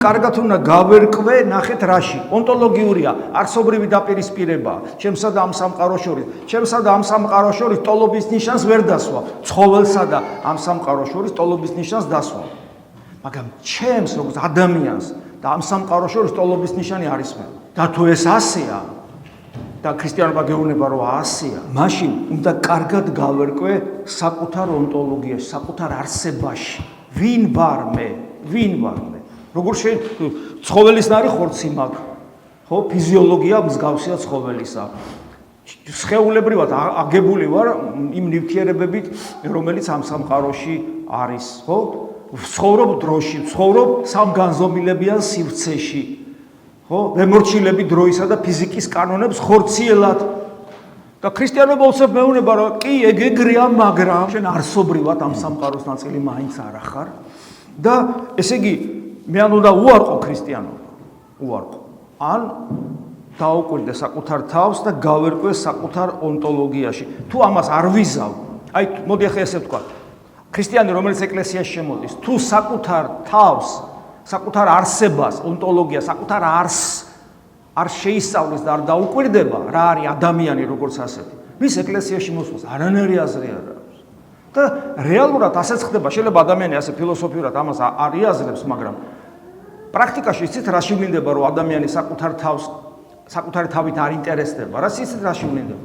კარგად უნდა გავერკვე ნახეთ რაში ონტოლოგიურია არსობრივი დაპირისპირება ჩემსა და ამ სამყაროს შორის ჩემსა და ამ სამყაროს შორის ტოლობის ნიშანს ვერ დასვა ცხოველსა და ამ სამყაროს შორის ტოლობის ნიშანს დასვა მაგრამ ჩემს როგორც ადამიანს და ამ სამყაროს შორის ტოლობის ნიშანი არის მე და თუ ეს ასეა და ქრისტიანობა გეუბნება რომ ასეა მაშინ უნდა კარგად გავერკვე საკუთარ ონტოლოგიაში საკუთარ არსებაში ვინ ვარ მე როგორ ცხოველის ნარი ხორცი მაქვს, ხო, ფიზიოლოგია მსგავსია ცხოველისა. სხეულებრივად აგებული ვარ იმ ნივთიერებებით, რომელიც ამ სამყაროში არის, ხო? ვცხოვრობ დროში, ვცხოვრობ სამგანზომილებიან სივრცეში. ხო? ვემორჩილები დროისა და ფიზიკის კანონებს ხორციელად. და ქრისტიანობა უცებ მეუბნება, რომ კი, ეგ ეგრეა, მაგრამ შენ არსობრივად ამ სამყაროს ნაწილი მაინც არ ახარ. და ესე იგი მე ან უნდა უარყო ქრისტიანობა, უარყო. ან დაუკვირდე საკუთარ თავს და გავერკვე საკუთარ ონტოლოგიაში. თუ ამას არ ვიზავ, აი მოდი ახლა ესე ვთქვა. ქრისტიანი რომელიც ეკლესიაში შემოდის, თუ საკუთარ თავს, საკუთარ არსებას, ონტოლოგიას, საკუთარ არსს არ შეისწავლის და არ დაუკვირდება, რა არის ადამიანი როგორც ასეთი. მის ეკლესიაში მოსვლას არანაირი აზრი არ აქვს. და რეალურად ასეც ხდება, შეიძლება ადამიანი ასე ფილოსოფიურად ამას არ იაზრებს, მაგრამ პრაქტიკაში იცით რა შევლინდება, რომ ადამიანი საკუთარი თავით არ ინტერესდება, რა იცით რა შევლინდება.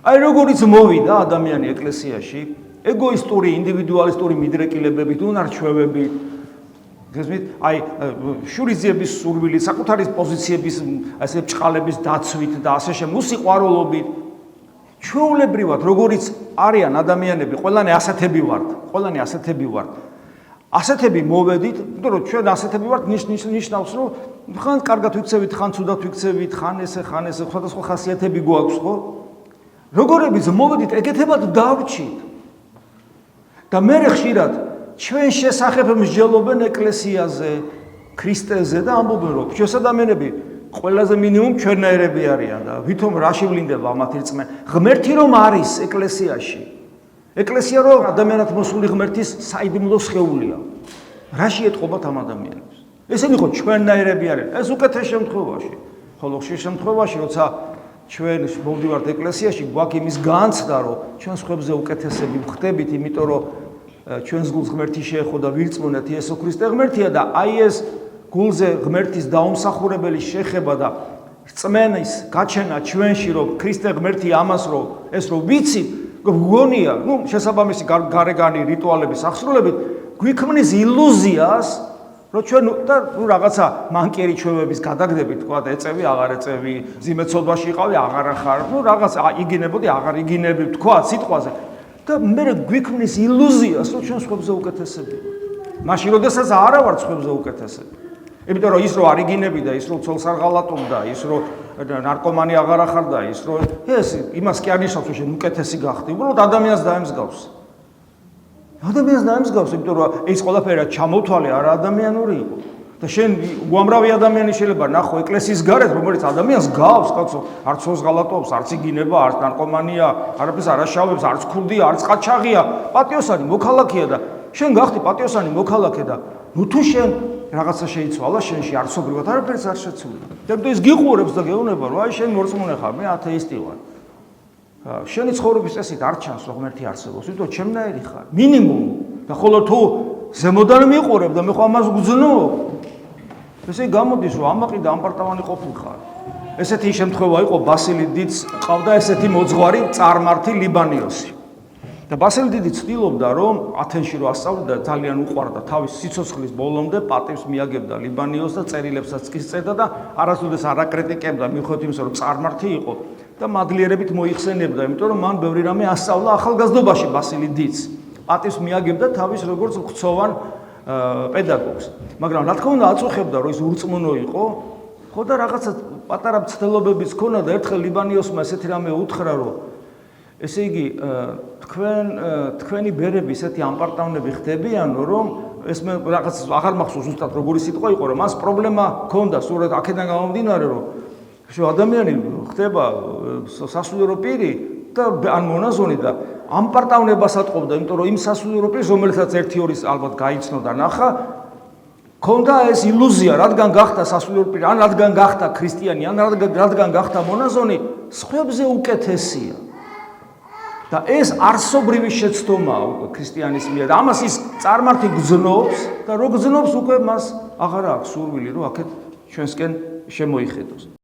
აი როგორიც მოვიდა ადამიანი ეკლესიაში, ეგოისტური, ინდივიდუალისტური მიდრეკილებებით, უნარჩვევებით, გესმით, აი შურიძიების სურვილით, საკუთარი პოზიციების ასე ბრჭყალების დაცვით და ასე შემდეგ, უსიყვარულობით ჩვეულებრივად როგორიც არიან ადამიანები, ყველანი ასეთები ვართ. ასეთები მოვედით, იმიტომ რომ ჩვენ ასეთები ვართ, ნიშნავს რომ ხან კარგად ვიქცევით, ხან ცუდად ვიქცევით, ხან ესე, სხვადასხვა ხასიათები გვაქვს, ხო? როგორებიც მოვედით, ეგეთებად დავჭით. და მე ხშირად ჩვენ შესახებ მსჯელობენ ეკლესიაზე, ქრისტეზე და ამბობენ რომ ჩვენს ადამიანები ყველაზე მინიმუმ ჩვენნაირები არიან და ვითომ რა შევლინდება მათი რწმენა. ღმერთი რომ არის ეკლესიაში. ეკლესია რომ ადამიანად მოსული ღმერთის საიდუმლო სხეულია. რაში ეტყობათ ამ ადამიანებს? ესენი ხო ჩვენნაირები არიან. ეს უკეთეს შემთხვევაში. ხოლო ხშირ შემთხვევაში, როცა ჩვენ მოვდივართ ეკლესიაში, გვაქვს იმის განცდა, რომ ჩვენ სხვებზე უკეთესები ვხდებით, იმიტომ რომ ჩვენს გულს ღმერთი შეეხო და ვირწმუნეთ იესო ქრისტე ღმერთია და აი ეს გულზე ღმერთის დაუმსახურებელი შეხება და რწმენის გაჩენა ჩვენში, რომ ქრისტე ღმერთი ამას რომ ეს რომ ვიცით, გგონია, შესაბამისი გარეგანი რიტუალების აღსრულებით გვიქმნის ილუზიას, რომ ჩვენ და რაღაცა მანკიერი ჩვევების გადაგდებით, თქვა ეწევი, აღარ ეწევი, ზიმეცოდვაში იყავი, აღარ ახარ, რაღაცა იგინებოდი, აღარ იგინები, თქვა სიტყვაზე და მე გვიქმნის ილუზიას, რომ ჩვენ სხვებზე უკეთესები ვართ. მაშინ როდესაც არა ვართ სხვებზე უკეთესები. იმიტომ რომ ის რომ არ იგინები და ის რომ ცოლს არ ღალატობდა, ის რომ ნარკომანი აღარ ახარ და ის რომ ეს იმას კი არ ნიშნავს, რომ შენ უკეთესი გახდი, უბრალოდ ადამიანს დაემსგავს. ადამიანს დაემსგავს, იმიტომ რომ ეს ყველაფერი ჩამოთვალე არა ადამიანური იყო. და შენ უამრავი ადამიანი შეიძლება ნახო ეკლესიის გარეთ, რომელიც ადამიანს გავს, კაცო, არც ცოლს ღალატობს, არც იგინება, არც ნარკომანია, არაფერს არ აშავებს, არც ქურდია, არც ყაჩაღია, პატიოსანი მოქალაქეა და შენ გახდი პატიოსანი მოქალაქე და თუ შენ რაღაცა შეიცვალა შენში არსობრივად არაფერს არ შეცვლილა. და ის გიყურებს და გეუბნება რომ აი შენ მორწმუნე ხარ, მე ათეისტი ვარ. შენი ცხოვრების წესით არ ჩანს რომ ღმერთი არსებობს, იმიტომ ჩემნაირი ხარ, მინიმუმ. და ხოლო თუ ზემოდან მიყურებ და მე ხო ამას გძნობ. ესე გამოდის რომ ამაყი და ამპარტავანი ყოფილიყარ. ესეთი შემთხვევა იყო ბასილი დიდს ყავდა ესეთი მოძღვარი წარმართი ლიბანიოსი. და ბასილი დიდი ცდილობდა რომ ათენში რო ასწავლიდა ძალიან უყვარდა თავის სიცოცხლის ბოლომდე პატივს მიაგებდა ლიბანიოს და წერილებსაც კი წერდა და არასოდეს არ აკრიტიკებდა მიუხედავად იმისა რომ წარმართი იყო და მადლიერებით მოიხსენებდა იმიტომ რომ მან ბევრი რამე ასწავლა ახალგაზრდობაში ბასილი დიდს პატივს მიაგებდა თავის როგორც ღვწოვან პედაგოგს მაგრამ რა თქმა უნდა აწუხებდა რომ ის ურწმუნო იყო ხო და რაღაცა პატარა მცდელობებიც ჰქონდა და ერთხელ ლიბანიოსმა ესეთი რამე უთხრა რომ ესე იგი თქვენი ბერები ესეთი ამპარტავნები ხდებიანო რომ ეს მე რაღაც აღარ მახსოვს ზუსტად როგორი სიტყვა იყო რომ მას პრობლემა ჰქონდა სწორედ აქედან გამომდინარე რომ ადამიანი ხდება სასულიერო პირი და ან მონაზონი და ამპარტავნებას ატყობდა იმიტომ რომ იმ სასულიერო პირს რომელსაც 1-2 ალბათ გაიცნო და ნახა ქონდა ეს ილუზია, რადგან გახდა სასულიერო პირი, ან რადგან გახდა ქრისტიანი, ან რადგან გახდა მონაზონი, სხვებზე უკეთესია. და ეს არსობრივი შეცდომაა უკვე ქრისტიანის მიერ. ამას ის წარმართი გრძნობს და რო გრძნობს უკვე მას აღარ აქვს სურვილი, რომ აქეთ ჩვენსკენ შემოიხედოს.